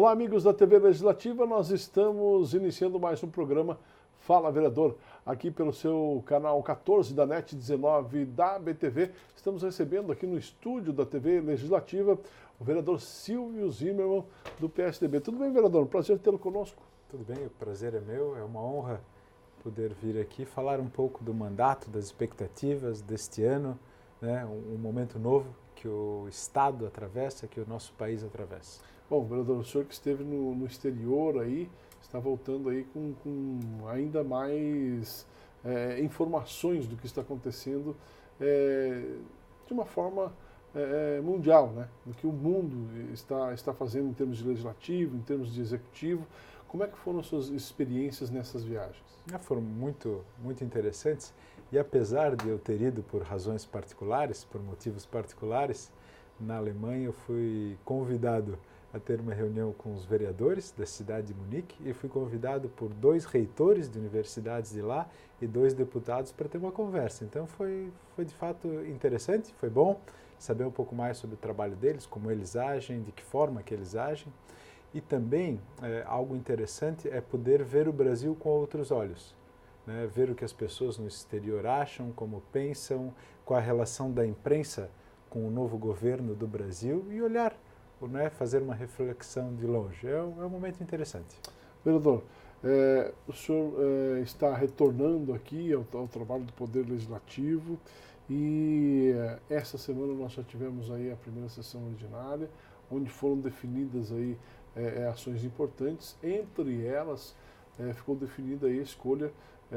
Olá, amigos da TV Legislativa, nós estamos iniciando mais um programa Fala Vereador, aqui pelo seu canal 14 da NET 19 da BTV. Estamos recebendo aqui no estúdio da TV Legislativa o vereador Silvio Zimmermann, do PSDB. Tudo bem, vereador? Um prazer tê-lo conosco. Tudo bem, o prazer é meu, é uma honra poder vir aqui falar um pouco do mandato, das expectativas deste ano, né? Um momento novo que o Estado atravessa, que o nosso país atravessa. Bom, vereador, o senhor que esteve no exterior aí, está voltando aí com ainda mais informações do que está acontecendo de uma forma mundial, né? Do que o mundo está fazendo em termos de legislativo, em termos de executivo. Como é que foram as suas experiências nessas viagens? Foram muito interessantes e apesar de eu ter ido por razões particulares, por motivos particulares, na Alemanha eu fui convidado a ter uma reunião com os vereadores da cidade de Munique e fui convidado por 2 reitores de universidades de lá e 2 deputados para ter uma conversa. Então foi de fato interessante, foi bom saber um pouco mais sobre o trabalho deles, como eles agem, de que forma que eles agem. E também algo interessante é poder ver o Brasil com outros olhos, né? Ver o que as pessoas no exterior acham, como pensam, qual a relação da imprensa com o novo governo do Brasil e olhar, né, fazer uma reflexão de longe. É um momento interessante. Vereador, o senhor está retornando aqui ao trabalho do Poder Legislativo e essa semana nós já tivemos aí a primeira sessão ordinária, onde foram definidas aí ações importantes. Entre elas, ficou definida aí a escolha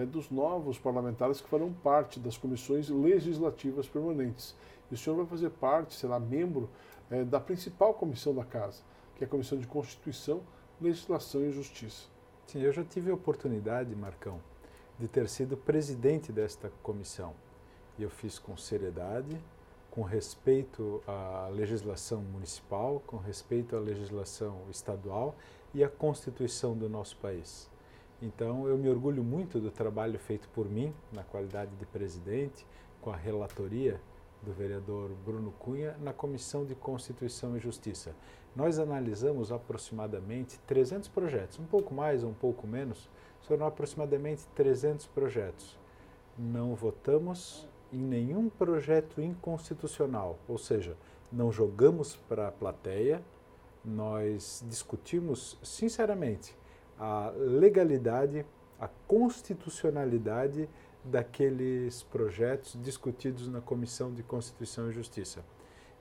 dos novos parlamentares que farão parte das comissões legislativas permanentes. E o senhor vai fazer parte, será membro da principal comissão da Casa, que é a Comissão de Constituição, Legislação e Justiça. Sim, eu já tive a oportunidade, Marcão, de ter sido presidente desta comissão. E eu fiz com seriedade, com respeito à legislação municipal, com respeito à legislação estadual e à Constituição do nosso país. Então, eu me orgulho muito do trabalho feito por mim, na qualidade de presidente, com a relatoria do vereador Bruno Cunha, na Comissão de Constituição e Justiça. Nós analisamos aproximadamente 300 projetos, um pouco mais ou um pouco menos, foram aproximadamente 300 projetos. Não votamos em nenhum projeto inconstitucional, ou seja, não jogamos para a plateia, nós discutimos sinceramente a legalidade, a constitucionalidade daqueles projetos discutidos na Comissão de Constituição e Justiça.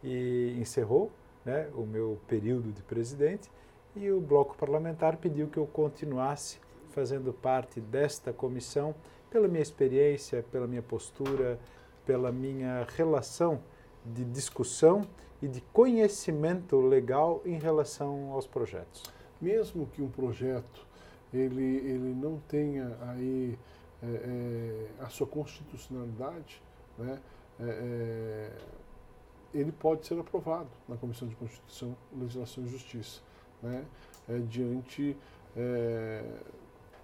E encerrou, né, o meu período de presidente e o bloco parlamentar pediu que eu continuasse fazendo parte desta comissão pela minha experiência, pela minha postura, pela minha relação de discussão e de conhecimento legal em relação aos projetos. Mesmo que um projeto ele não tenha aí a sua constitucionalidade, né, ele pode ser aprovado na Comissão de Constituição, Legislação e Justiça, né, diante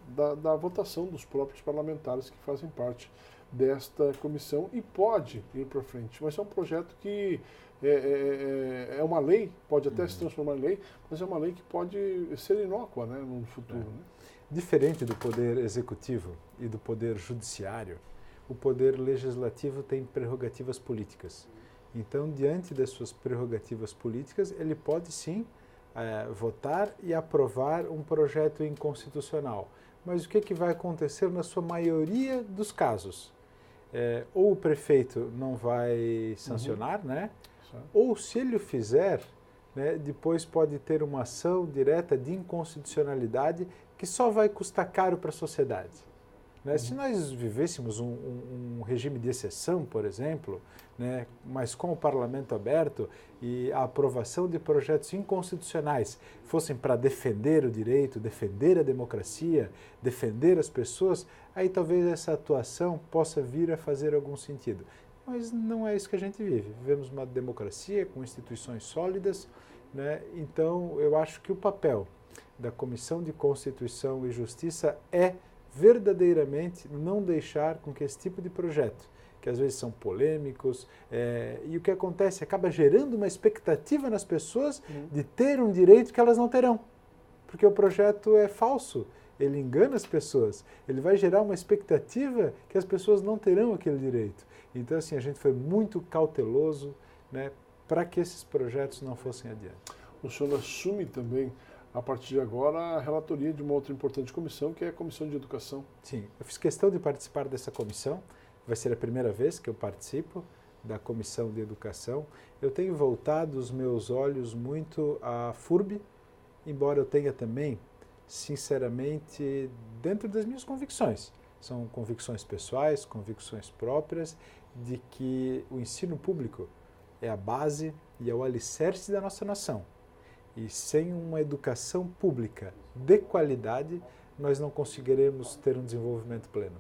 da votação dos próprios parlamentares que fazem parte desta comissão e pode ir para frente. Mas é um projeto que é uma lei, pode até se transformar em lei, mas é uma lei que pode ser inócua, né, no futuro. Né? Diferente do poder executivo e do poder judiciário, o poder legislativo tem prerrogativas políticas. Então, diante das suas prerrogativas políticas, ele pode sim votar e aprovar um projeto inconstitucional. Mas o que vai acontecer na sua maioria dos casos? Ou o prefeito não vai sancionar, né? Ou se ele o fizer, né, depois pode ter uma ação direta de inconstitucionalidade que só vai custar caro para a sociedade. Né? Se nós vivêssemos um regime de exceção, por exemplo, né, mas com o parlamento aberto e a aprovação de projetos inconstitucionais fossem para defender o direito, defender a democracia, defender as pessoas, aí talvez essa atuação possa vir a fazer algum sentido. Mas não é isso que a gente vive. Vivemos uma democracia com instituições sólidas, né? Então eu acho que o papel da Comissão de Constituição e Justiça é verdadeiramente não deixar com que esse tipo de projeto, que às vezes são polêmicos, e o que acontece? Acaba gerando uma expectativa nas pessoas de ter um direito que elas não terão. porque o projeto é falso, ele engana as pessoas, ele vai gerar uma expectativa que as pessoas não terão aquele direito. Então, assim, a gente foi muito cauteloso, né, para que esses projetos não fossem adiante. O senhor assume também, a partir de agora, a relatoria de uma outra importante comissão, que é a Comissão de Educação. Sim, eu fiz questão de participar dessa comissão, vai ser a primeira vez que eu participo da Comissão de Educação. Eu tenho voltado os meus olhos muito à FURB, embora eu tenha também, sinceramente, dentro das minhas convicções. São convicções pessoais, convicções próprias, de que o ensino público é a base e é o alicerce da nossa nação. E sem uma educação pública de qualidade, nós não conseguiremos ter um desenvolvimento pleno.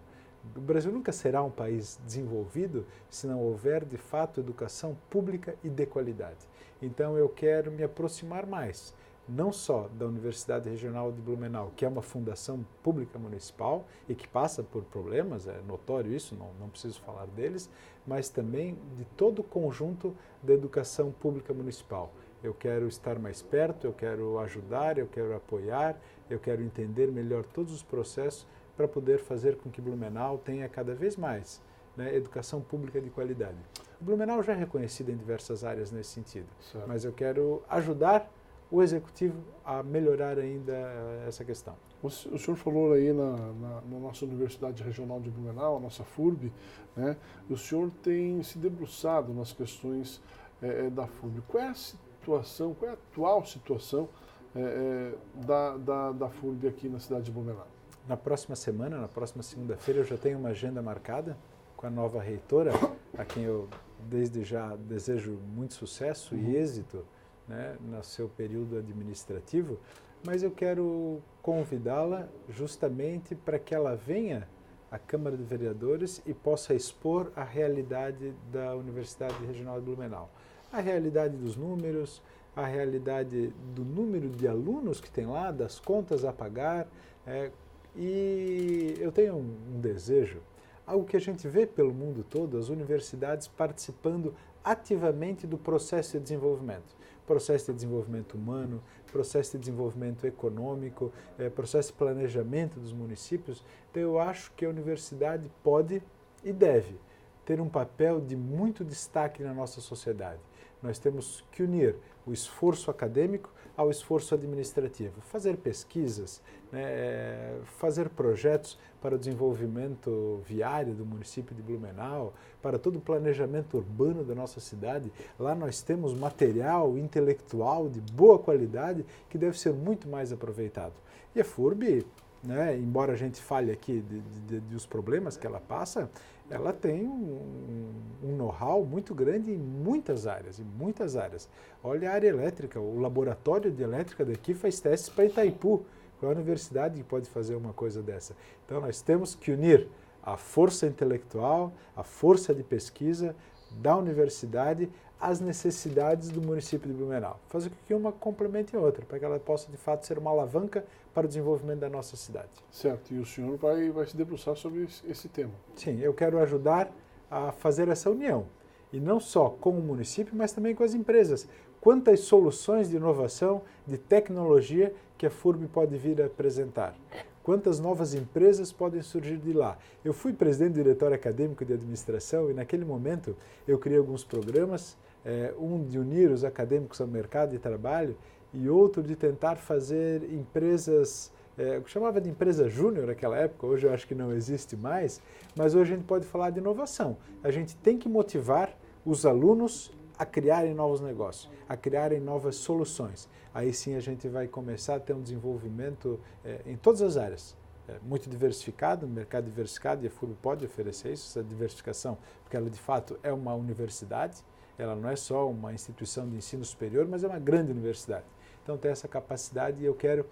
O Brasil nunca será um país desenvolvido se não houver, de fato, educação pública e de qualidade. Então, eu quero me aproximar mais, não só da Universidade Regional de Blumenau, que é uma fundação pública municipal e que passa por problemas, é notório isso, não preciso falar deles, mas também de todo o conjunto da educação pública municipal. Eu quero estar mais perto, eu quero ajudar, eu quero apoiar, eu quero entender melhor todos os processos para poder fazer com que Blumenau tenha cada vez mais, né, educação pública de qualidade. Blumenau já é reconhecida em diversas áreas nesse sentido, certo, mas eu quero ajudar o Executivo a melhorar ainda essa questão. O senhor falou aí na nossa Universidade Regional de Blumenau, a nossa FURB, né? O senhor tem se debruçado nas questões da FURB. Qual é a situação, qual é a atual situação da FURB aqui na cidade de Blumenau? Na próxima semana, na próxima segunda-feira, eu já tenho uma agenda marcada com a nova reitora, a quem eu desde já desejo muito sucesso e êxito, né, no seu período administrativo, mas eu quero convidá-la justamente para que ela venha à Câmara de Vereadores e possa expor a realidade da Universidade Regional de Blumenau. A realidade dos números, a realidade do número de alunos que tem lá, das contas a pagar, e eu tenho um desejo, algo que a gente vê pelo mundo todo, as universidades participando ativamente do processo de desenvolvimento. Processo de desenvolvimento humano, processo de desenvolvimento econômico, processo de planejamento dos municípios. Então eu acho que a universidade pode e deve ter um papel de muito destaque na nossa sociedade. Nós temos que unir o esforço acadêmico ao esforço administrativo, fazer pesquisas, né, fazer projetos para o desenvolvimento viário do município de Blumenau, para todo o planejamento urbano da nossa cidade. Lá nós temos material intelectual de boa qualidade que deve ser muito mais aproveitado. E a FURB, né, embora a gente fale aqui dos problemas que ela passa, ela tem um know-how muito grande em muitas áreas, Olha a área elétrica, o laboratório de elétrica daqui faz testes para Itaipu. Qual é a universidade que pode fazer uma coisa dessa? Então nós temos que unir a força intelectual, a força de pesquisa da universidade às necessidades do município de Blumenau. Fazer com que uma complemente a outra, para que ela possa de fato ser uma alavanca para o desenvolvimento da nossa cidade. Certo, e o senhor vai se debruçar sobre esse tema. Sim, eu quero ajudar a fazer essa união, e não só com o município, mas também com as empresas. Quantas soluções de inovação, de tecnologia que a FURB pode vir a apresentar? Quantas novas empresas podem surgir de lá? Eu fui presidente do Diretório Acadêmico de Administração e naquele momento eu criei alguns programas, um de unir os acadêmicos ao mercado de trabalho e outro de tentar fazer empresas, eu chamava de empresa júnior naquela época, hoje eu acho que não existe mais, mas hoje a gente pode falar de inovação. A gente tem que motivar os alunos a criarem novos negócios, a criarem novas soluções. Aí sim a gente vai começar a ter um desenvolvimento em todas as áreas. Muito diversificado, um mercado diversificado, e a FURB pode oferecer isso, essa diversificação, porque ela de fato é uma universidade, ela não é só uma instituição de ensino superior, mas é uma grande universidade. Então tem essa capacidade e eu quero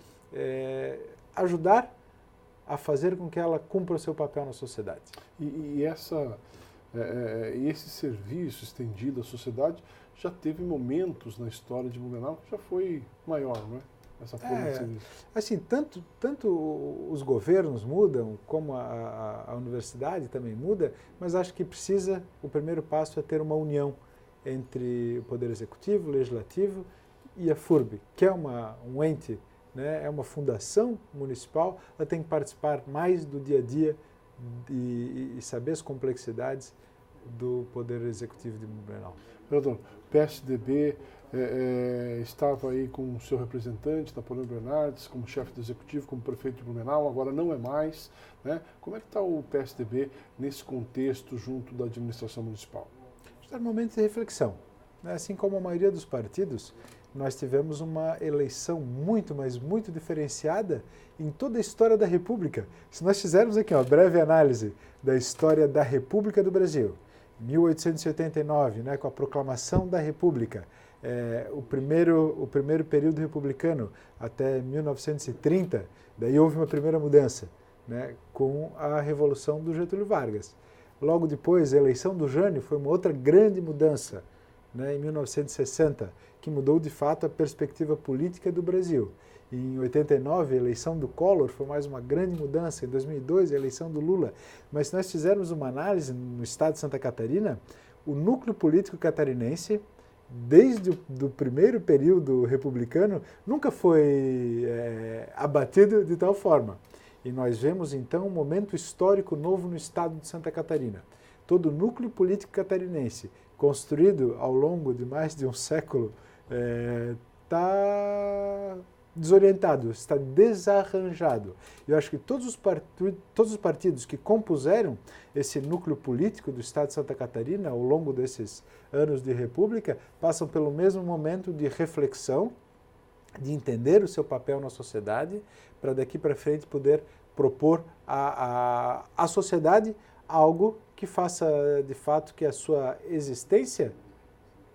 ajudar a fazer com que ela cumpra o seu papel na sociedade. E esse serviço estendido à sociedade já teve momentos na história de Blumenau que já foi maior, não é? Essa forma de serviço. Assim, tanto os governos mudam, como a universidade também muda, mas acho que o primeiro passo é ter uma união entre o Poder Executivo, o Legislativo e a FURB, que é um ente né? É uma fundação municipal, ela tem que participar mais do dia a dia e saber as complexidades do Poder Executivo de Blumenau. Vereador, PSDB estava aí com o seu representante, Napoleão Bernardes, como chefe do Executivo, como prefeito de Blumenau, agora não é mais, né? Como é que está o PSDB nesse contexto junto da administração municipal? Está no momento de reflexão, né? Assim como a maioria dos partidos, nós tivemos uma eleição muito, mas muito diferenciada em toda a história da República. Se nós fizermos aqui uma breve análise da história da República do Brasil, 1889, né, com a proclamação da República, o primeiro período republicano até 1930, daí houve uma primeira mudança, né, com a Revolução do Getúlio Vargas. Logo depois, a eleição do Jânio foi uma outra grande mudança, né, em 1960, que mudou de fato a perspectiva política do Brasil. Em 89, a eleição do Collor foi mais uma grande mudança. Em 2002, a eleição do Lula. Mas se nós fizermos uma análise no estado de Santa Catarina, o núcleo político catarinense, desde o primeiro período republicano, nunca foi abatido de tal forma. E nós vemos, então, um momento histórico novo no estado de Santa Catarina. Todo o núcleo político catarinense, construído ao longo de mais de um século, está desorientado, está desarranjado. Eu acho que todos os partidos que compuseram esse núcleo político do estado de Santa Catarina ao longo desses anos de república passam pelo mesmo momento de reflexão, de entender o seu papel na sociedade, para daqui para frente poder propor à sociedade algo que faça de fato que a sua existência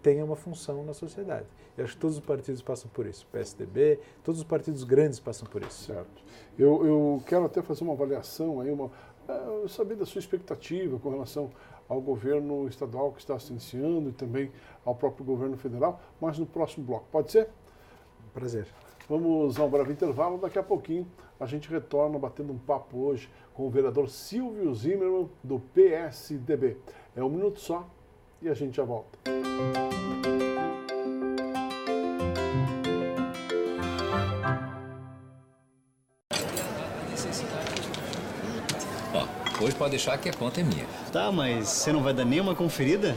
tenha uma função na sociedade. Eu acho que todos os partidos passam por isso. PSDB, todos os partidos grandes passam por isso. Certo. Eu quero até fazer uma avaliação, aí saber da sua expectativa com relação ao governo estadual que está se iniciando e também ao próprio governo federal, mas no próximo bloco. Pode ser? Prazer. Vamos a um breve intervalo. Daqui a pouquinho a gente retorna batendo um papo hoje com o vereador Silvio Zimmermann, do PSDB. É um minuto só e a gente já volta. Hoje pode deixar que a conta é minha. Tá, mas você não vai dar nenhuma conferida?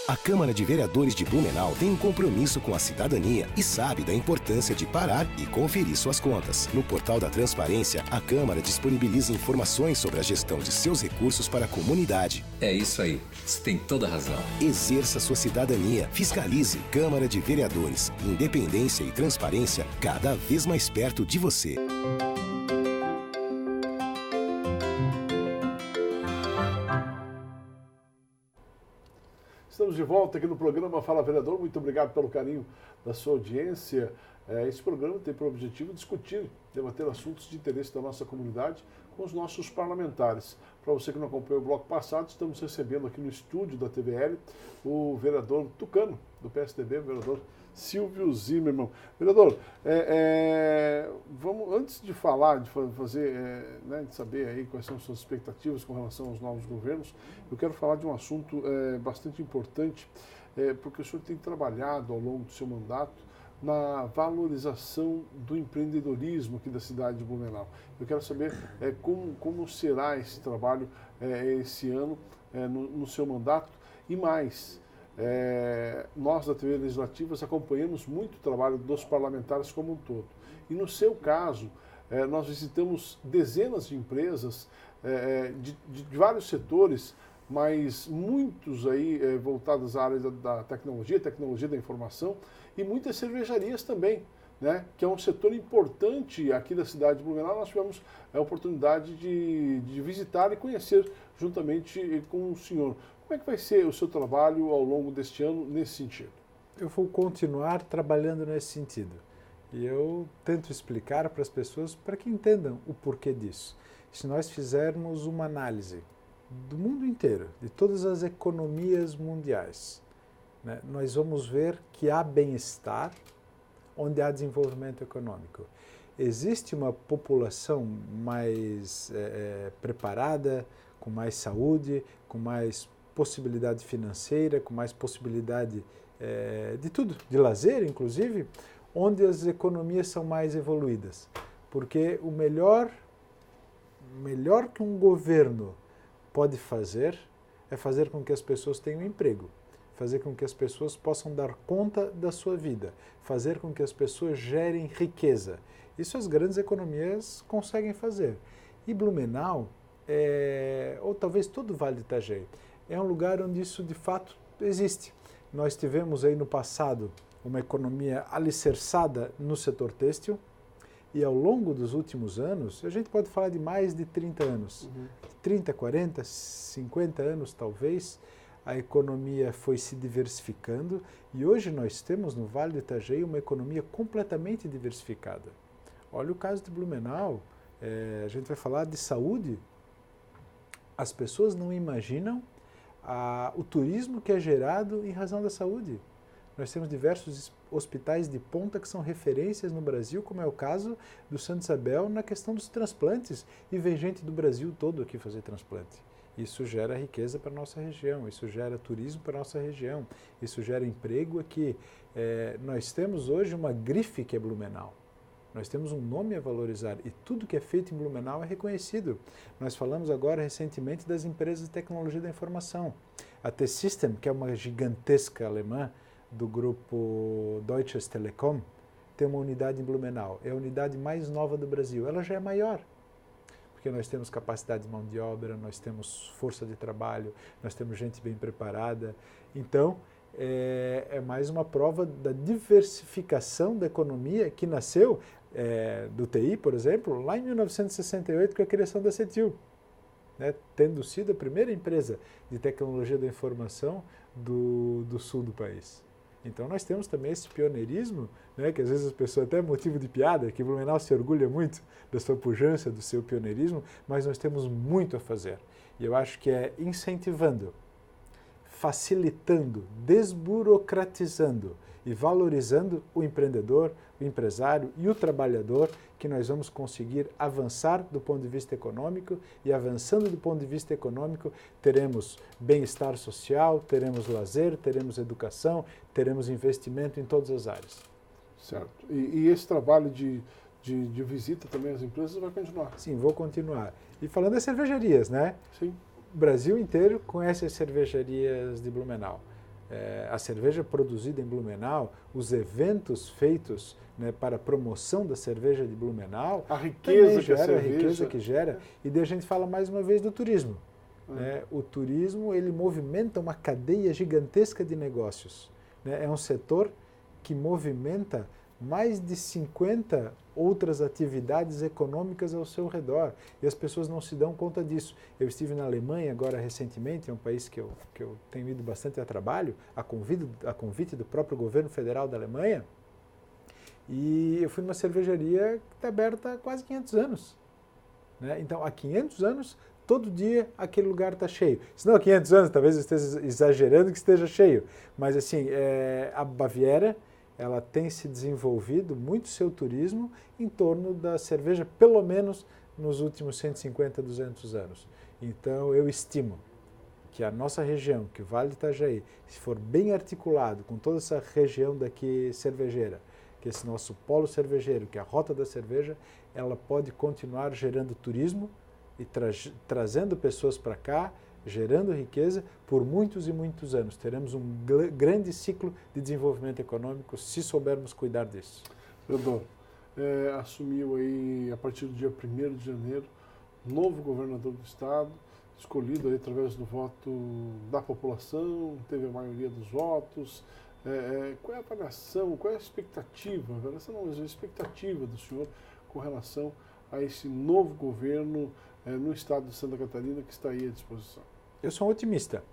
A Câmara de Vereadores de Blumenau tem um compromisso com a cidadania e sabe da importância de parar e conferir suas contas. No portal da Transparência, a Câmara disponibiliza informações sobre a gestão de seus recursos para a comunidade. É isso aí. Você tem toda a razão. Exerça sua cidadania. Fiscalize. Câmara de Vereadores. Independência e transparência cada vez mais perto de você. Estamos de volta aqui no programa Fala Vereador. Muito obrigado pelo carinho da sua audiência. Esse programa tem por objetivo discutir, debater assuntos de interesse da nossa comunidade com os nossos parlamentares. Para você que não acompanhou o bloco passado, estamos recebendo aqui no estúdio da TVL o vereador tucano do PSDB, o vereador Silvio Zimmermann. Vereador, vamos, antes de falar, de fazer, de saber aí quais são as suas expectativas com relação aos novos governos, eu quero falar de um assunto bastante importante, porque o senhor tem trabalhado ao longo do seu mandato na valorização do empreendedorismo aqui da cidade de Blumenau. Eu quero saber como será esse trabalho esse ano no seu mandato e mais. Nós da TV Legislativas acompanhamos muito o trabalho dos parlamentares como um todo. E no seu caso, nós visitamos dezenas de empresas de vários setores, mas muitos aí voltados à área da tecnologia da informação e muitas cervejarias também, né, que é um setor importante aqui da cidade de Blumenau. Nós tivemos a oportunidade de visitar e conhecer juntamente com o senhor. Como é que vai ser o seu trabalho ao longo deste ano nesse sentido? Eu vou continuar trabalhando nesse sentido. E eu tento explicar para as pessoas para que entendam o porquê disso. Se nós fizermos uma análise do mundo inteiro, de todas as economias mundiais, né, nós vamos ver que há bem-estar onde há desenvolvimento econômico. Existe uma população mais preparada, com mais saúde, com mais possibilidade financeira, com mais possibilidade de tudo, de lazer inclusive, onde as economias são mais evoluídas. Porque o melhor que um governo pode fazer é fazer com que as pessoas tenham emprego, fazer com que as pessoas possam dar conta da sua vida, fazer com que as pessoas gerem riqueza. Isso as grandes economias conseguem fazer. E Blumenau, ou talvez todo o Vale do Itajaí, é um lugar onde isso de fato existe. Nós tivemos aí no passado uma economia alicerçada no setor têxtil e ao longo dos últimos anos, a gente pode falar de mais de 30 anos, 30, 40, 50 anos talvez, a economia foi se diversificando e hoje nós temos no Vale do Itajaí uma economia completamente diversificada. Olha o caso de Blumenau, a gente vai falar de saúde, as pessoas não imaginam o turismo que é gerado em razão da saúde. Nós temos diversos hospitais de ponta que são referências no Brasil, como é o caso do Santa Isabel na questão dos transplantes, e vem gente do Brasil todo aqui fazer transplante. Isso gera riqueza para a nossa região, isso gera turismo para a nossa região, isso gera emprego aqui. Nós temos hoje uma grife que é Blumenau. Nós temos um nome a valorizar e tudo que é feito em Blumenau é reconhecido. Nós falamos agora recentemente das empresas de tecnologia da informação. A T-System, que é uma gigantesca alemã do grupo Deutsches Telekom, tem uma unidade em Blumenau. É a unidade mais nova do Brasil. Ela já é maior, porque nós temos capacidade de mão de obra, nós temos força de trabalho, nós temos gente bem preparada. Então, é mais uma prova da diversificação da economia que nasceu do TI, por exemplo, lá em 1968 com a criação da CETIL, né, tendo sido a primeira empresa de tecnologia da informação do sul do país. Então nós temos também esse pioneirismo, né, que às vezes as pessoas até é motivo de piada, que Blumenau se orgulha muito da sua pujança, do seu pioneirismo, mas nós temos muito a fazer. E eu acho que é incentivando, facilitando, desburocratizando e valorizando o empreendedor, o empresário e o trabalhador que nós vamos conseguir avançar do ponto de vista econômico, e avançando do ponto de vista econômico teremos bem-estar social, teremos lazer, teremos educação, teremos investimento em todas as áreas. Certo. E esse trabalho de visita também às empresas vai continuar? Sim, vou continuar. E falando das cervejarias, né? Sim. O Brasil inteiro conhece as cervejarias de Blumenau. A cerveja produzida em Blumenau, os eventos feitos, né, para a promoção da cerveja de Blumenau, a riqueza que gera, a riqueza que gera. E daí a gente fala mais uma vez do turismo. Né? O turismo, ele movimenta uma cadeia gigantesca de negócios. Né? É um setor que movimenta mais de 50 outras atividades econômicas ao seu redor, e as pessoas não se dão conta disso. Eu estive na Alemanha agora recentemente, é um país que eu tenho ido bastante a trabalho, a convite do próprio governo federal da Alemanha, e eu fui numa cervejaria que está aberta há quase 500 anos. Né? Então, há 500 anos, todo dia aquele lugar está cheio. Se não há 500 anos, talvez eu esteja exagerando que esteja cheio, mas assim, a Baviera, ela tem se desenvolvido muito seu turismo em torno da cerveja, pelo menos nos últimos 150, 200 anos. Então, eu estimo que a nossa região, que o Vale do Itajaí, se for bem articulado com toda essa região daqui cervejeira, que esse nosso polo cervejeiro, que é a Rota da Cerveja, ela pode continuar gerando turismo e trazendo pessoas para cá, gerando riqueza por muitos e muitos anos. Teremos um grande ciclo de desenvolvimento econômico se soubermos cuidar disso. Leandro, assumiu aí, a partir do dia 1º de janeiro, novo governador do estado, escolhido aí através do voto da população, teve a maioria dos votos. Qual é a avaliação, qual é a expectativa, a expectativa do senhor com relação a esse novo governo no estado de Santa Catarina que está aí à disposição? Eu sou um otimista.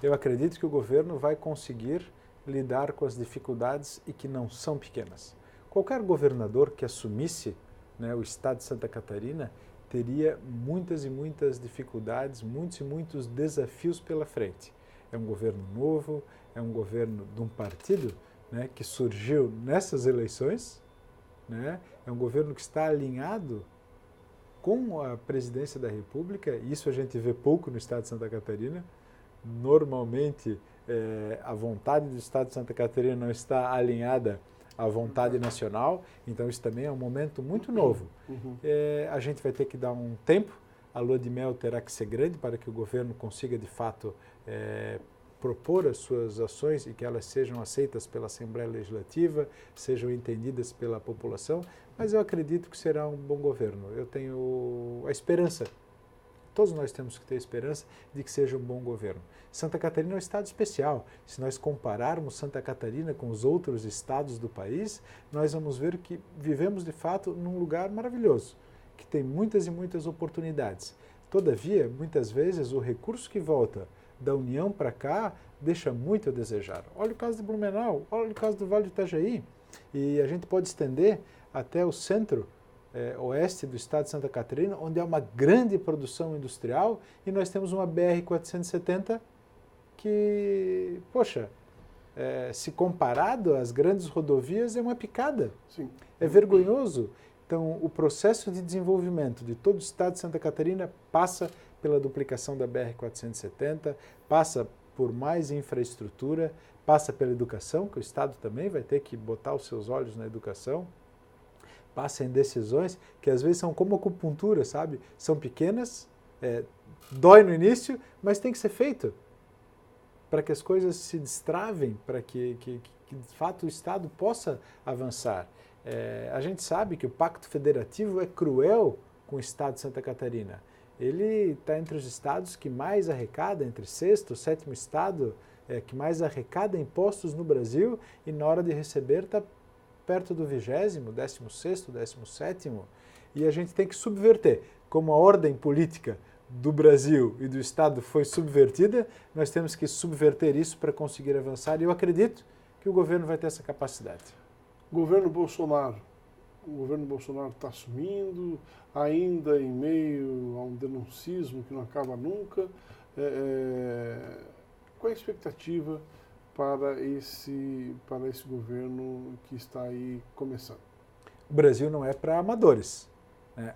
Eu acredito que o governo vai conseguir lidar com as dificuldades e que não são pequenas. Qualquer governador que assumisse, né, o estado de Santa Catarina teria muitas e muitas dificuldades, muitos e muitos desafios pela frente. É um governo novo, é um governo de um partido, né, que surgiu nessas eleições, né, é um governo que está alinhado com a presidência da República. Isso a gente vê pouco no estado de Santa Catarina. Normalmente, a vontade do estado de Santa Catarina não está alinhada a vontade nacional, então isso também é um momento muito novo. A gente vai ter que dar um tempo, a lua de mel terá que ser grande para que o governo consiga de fato propor as suas ações e que elas sejam aceitas pela Assembleia Legislativa, sejam entendidas pela população, mas eu acredito que será um bom governo. Eu tenho a esperança, todos nós temos que ter a esperança de que seja um bom governo. Santa Catarina é um estado especial. Se nós compararmos Santa Catarina com os outros estados do país, nós vamos ver que vivemos de fato num lugar maravilhoso, que tem muitas e muitas oportunidades. Todavia, muitas vezes, o recurso que volta da União para cá deixa muito a desejar. Olha o caso de Blumenau, olha o caso do Vale do Itajaí. E a gente pode estender até o centro oeste do estado de Santa Catarina, onde há uma grande produção industrial e nós temos uma BR-470 que, poxa, se comparado às grandes rodovias, é uma picada. Sim. É vergonhoso. Então, o processo de desenvolvimento de todo o estado de Santa Catarina passa pela duplicação da BR-470, passa por mais infraestrutura, passa pela educação, que o estado também vai ter que botar os seus olhos na educação, passa em decisões que às vezes são como acupuntura, sabe? São pequenas, dói no início, mas tem que ser feito para que as coisas se destravem, para que de fato o estado possa avançar. A gente sabe que o Pacto Federativo é cruel com o estado de Santa Catarina. Ele está entre os estados que mais arrecada, entre sexto e sétimo estado, que mais arrecada impostos no Brasil, e na hora de receber está perto do 20º, 16º, 17º, e a gente tem que subverter. Como a ordem política do Brasil e do estado foi subvertida, nós temos que subverter isso para conseguir avançar, e eu acredito que o governo vai ter essa capacidade. Governo Bolsonaro. O governo Bolsonaro está assumindo, ainda em meio a um denuncismo que não acaba nunca. Qual é a expectativa para esse governo que está aí começando? O Brasil não é para amadores.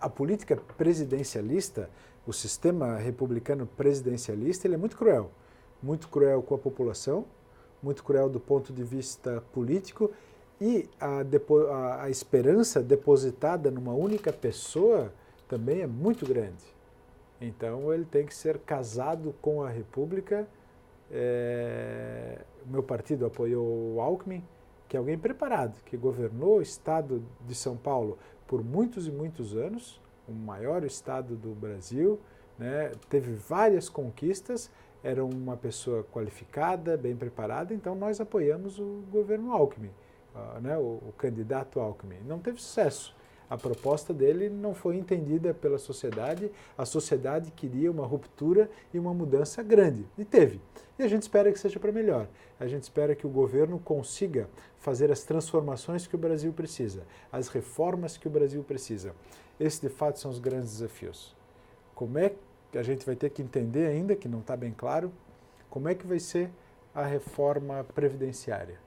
A política presidencialista, o sistema republicano presidencialista, ele é muito cruel com a população, muito cruel do ponto de vista político, e a esperança depositada numa única pessoa também é muito grande. Então ele tem que ser casado com a República. O meu partido apoiou o Alckmin, que é alguém preparado, que governou o estado de São Paulo por muitos e muitos anos, o maior estado do Brasil, né? Teve várias conquistas, era uma pessoa qualificada, bem preparada, então nós apoiamos o governo Alckmin. O candidato Alckmin. Não teve sucesso. A proposta dele não foi entendida pela sociedade. A sociedade queria uma ruptura e uma mudança grande. E teve. E a gente espera que seja para melhor. A gente espera que o governo consiga fazer as transformações que o Brasil precisa, as reformas que o Brasil precisa. Esses, de fato, são os grandes desafios. Como é que a gente vai ter que entender ainda, que não está bem claro, como é que vai ser a reforma previdenciária?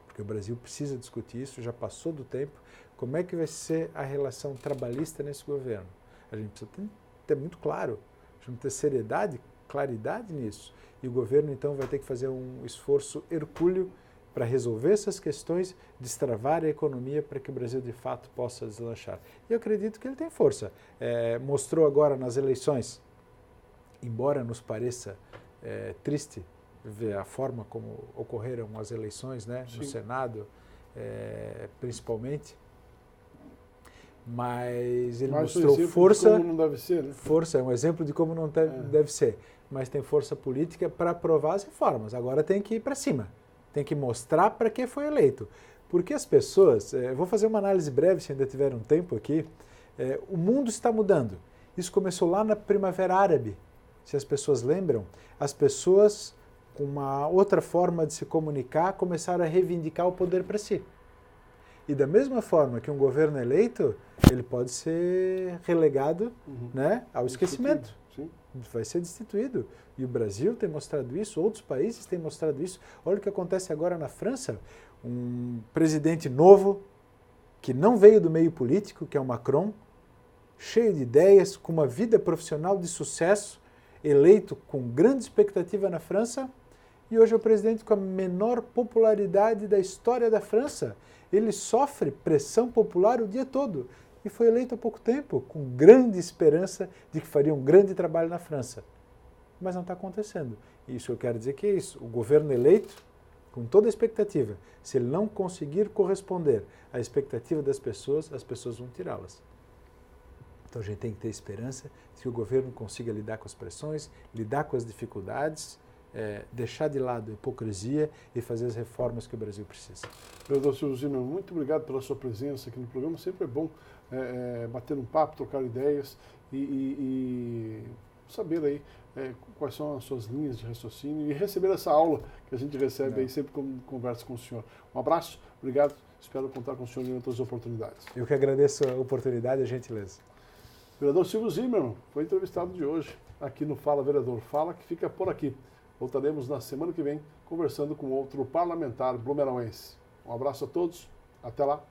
Porque o Brasil precisa discutir isso, já passou do tempo. Como é que vai ser a relação trabalhista nesse governo? A gente precisa ter muito claro, a gente precisa ter seriedade, claridade nisso. E o governo, então, vai ter que fazer um esforço hercúleo para resolver essas questões, destravar a economia para que o Brasil, de fato, possa deslanchar. E eu acredito que ele tem força. Mostrou agora nas eleições, embora nos pareça triste ver a forma como ocorreram as eleições, né, no Senado, principalmente, mas ele mostrou força. De como não deve ser, né? Força é um exemplo de como não deve ser, mas tem força política para aprovar as reformas. Agora tem que ir para cima, tem que mostrar para que foi eleito. Porque as pessoas, vou fazer uma análise breve, se ainda tiver um tempo aqui, o mundo está mudando. Isso começou lá na Primavera Árabe, se as pessoas lembram, as pessoas com uma outra forma de se comunicar, começaram a reivindicar o poder para si. E da mesma forma que um governo eleito, ele pode ser relegado né, ao esquecimento. Sim. Vai ser destituído. E o Brasil tem mostrado isso, outros países têm mostrado isso. Olha o que acontece agora na França. Um presidente novo, que não veio do meio político, que é o Macron, cheio de ideias, com uma vida profissional de sucesso, eleito com grande expectativa na França, E hoje é o presidente com a menor popularidade da história da França. Ele sofre pressão popular o dia todo. E foi eleito há pouco tempo, com grande esperança de que faria um grande trabalho na França. Mas não está acontecendo. Isso eu quero dizer que é isso. O governo eleito, com toda a expectativa, se ele não conseguir corresponder à expectativa das pessoas, as pessoas vão tirá-las. Então a gente tem que ter esperança de que o governo consiga lidar com as pressões, lidar com as dificuldades, deixar de lado a hipocrisia e fazer as reformas que o Brasil precisa. Vereador Silvio Zimmermann, muito obrigado pela sua presença aqui no programa. Sempre é bom bater um papo, trocar ideias e saber aí quais são as suas linhas de raciocínio e receber essa aula que a gente recebe aí sempre quando conversa com o senhor. Um abraço, obrigado, espero contar com o senhor em outras oportunidades. Eu que agradeço a oportunidade e a gentileza. Vereador Silvio Zimmermann foi entrevistado de hoje aqui no Fala Vereador. Fala que fica por aqui. Voltaremos na semana que vem conversando com outro parlamentar blumenauense. Um abraço a todos, até lá.